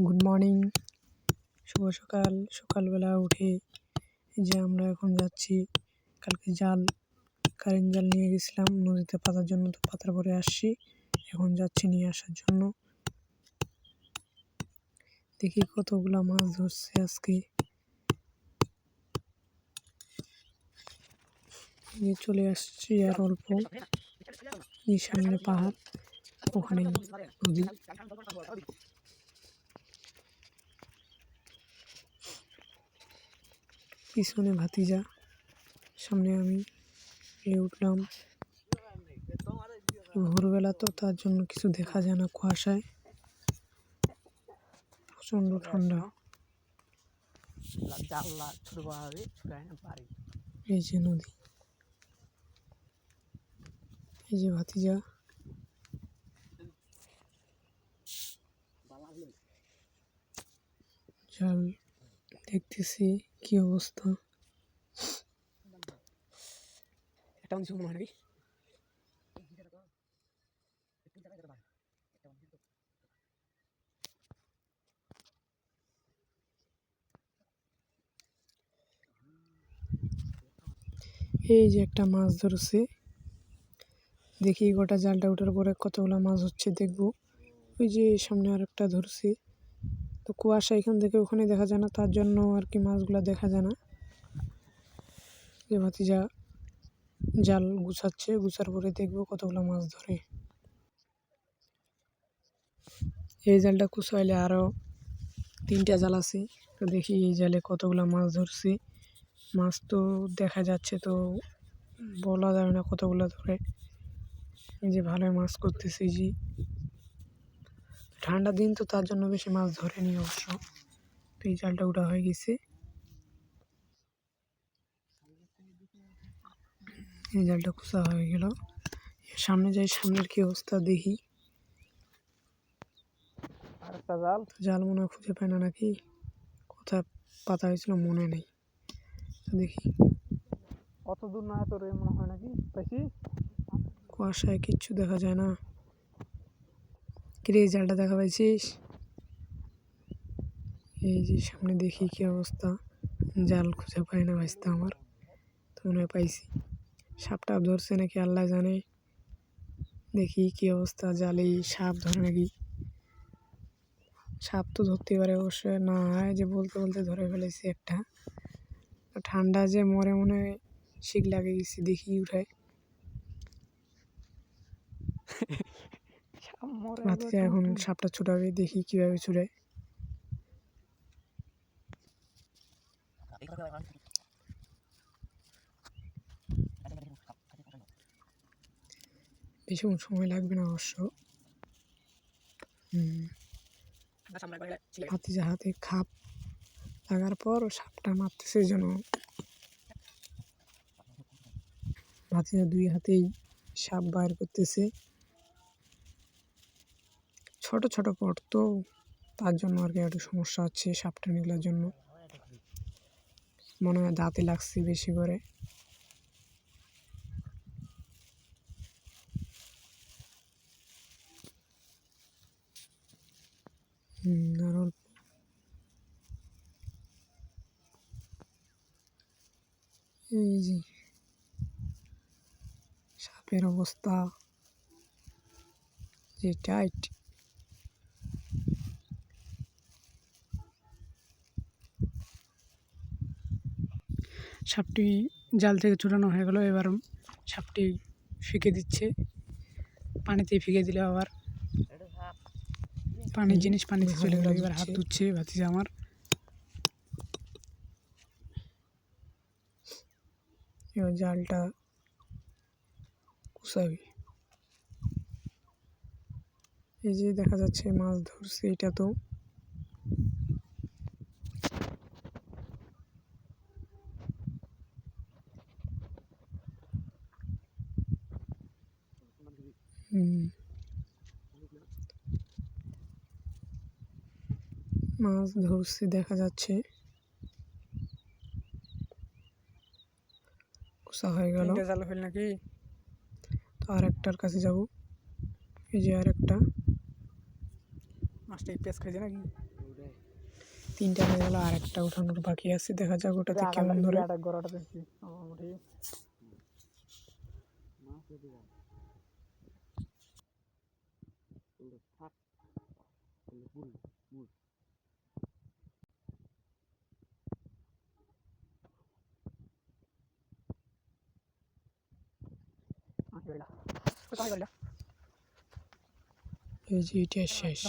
Good morning, শুভ সকাল। সকালবেলা উঠে যে আমরা এখন যাচ্ছি, কালকে কারেন্ট জাল নিয়ে গেছিলাম নদীতে পাতার জন্য, তো পাতার পরে আসছি, এখন যাচ্ছি নিয়ে আসার জন্য। দেখি কতগুলা মাছ ধরছে আজকে। চলে আসছি আর অল্প, এই সামনে পাহাড়, ওখানে নদী। পিছনে ভাতিজা, সামনে আমি উঠলাম। ভোরবেলা তো, তার জন্য কিছু দেখা যায় না কুয়াশায়, প্রচন্ড ঠান্ডা। এই যে নদী, এই যে ভাতিজা, জাল দেখতেছি কি অবস্থা। এই যে একটা মাছ ধরছে, দেখি গোটা জালটা ওঠার পরে কতগুলা মাছ হচ্ছে দেখবো। ওই যে সামনে আর একটা ধরছি, তো কুয়াশা এখান থেকে ওখানে দেখা যায় না, তার জন্য আর কি মাছগুলা দেখা যায় না। যে ভাতিজা জাল গুছাচ্ছে, গুছার পরে দেখবো কতগুলা মাছ ধরে। এই জালটা কুচাইলে আরো 3টা জাল আছে, তো দেখি এই জালে কতগুলা মাছ ধরছি। মাছ তো দেখা যাচ্ছে, তো বলা যাবে না কতগুলা ধরে। এই যে ভালো মাছ করতেছি, যে ঠান্ডা দিন তো, তার জন্য বেশি মাছ ধরেনি অবশ্য। তো এই জালটা উঠা হয়ে গেছে, এই জালটা কুচা হয়ে গেল। সামনে যাই, সামনের কি অবস্থা দেখি। জাল মনে হয় খুঁজে পায় না নাকি, কোথায় পাতা হয়েছিল মনে নেই, দেখি। অত দূর না, এত রে মনে হয় নাকি পাইছি। কুয়াশায় কিচ্ছু দেখা যায় না। কিরে, জালটা দেখা পাইছিস? এই যে সামনে দেখি কি অবস্থা, জাল খুঁজে পাই না ভাইস্তা আমার, তো মনে হয় পাইছি। সাপটা ধরছে নাকি আল্লাহ জানে, দেখি কি অবস্থা। জালে সাপ ধরে নাকি, সাপ তো ধরতে পারে অবশ্যই না, যে বলতে বলতে ধরে ফেলেছি একটা। ঠান্ডা যে মরে মনে হয় শিক লাগে গেছি, দেখি উঠায়। ভাতিজা এখন সাপটা ছুটাবে, দেখি কিভাবে ছুটায়। বেশিক্ষণ সময় লাগবে না অবশ্য। ভাতিজা হাতে খাপ লাগার পর সাপটা মারতেছে যেন, ভাতিজা 2 হাতেই সাপ বাইর করতেছে। ছোট ছোট পট তো, তার জন্য আর কি একটু সমস্যা হচ্ছে সাপটা নিগলার জন্য। মনে হয় দাঁতে লাগছে বেশি করে। আর অল্প। এই যে সাপের অবস্থা যে টাইট। সাপটি জাল থেকে ছুটানো হয়ে গেল, এবার সাপটি ফিকে দিচ্ছে, পানিতে ফিকে দিলে আবার পানির জিনিস পানিতে চলে গেল। এবার হাত ধুচ্ছে ভাতিজা আমার। এবার জালটা কুচাবি। এই যে দেখা যাচ্ছে মাছ ধরছে, এটা তো মাছ ধরছে দেখা যাচ্ছে। কুচা হয়ে গেল নাকি, তো আর একটার কাছে যাব। এই যে আর একটা মাছটা পেঁয়াজ খাইছে নাকি। তিনটা হয়ে গেল, আর একটা উঠানোর বাকি আছে, দেখা যাক ওটাতে কেমন ধরে। আটা গড়াটা দেখছি মোটামুটি এই যে এটা শেষ।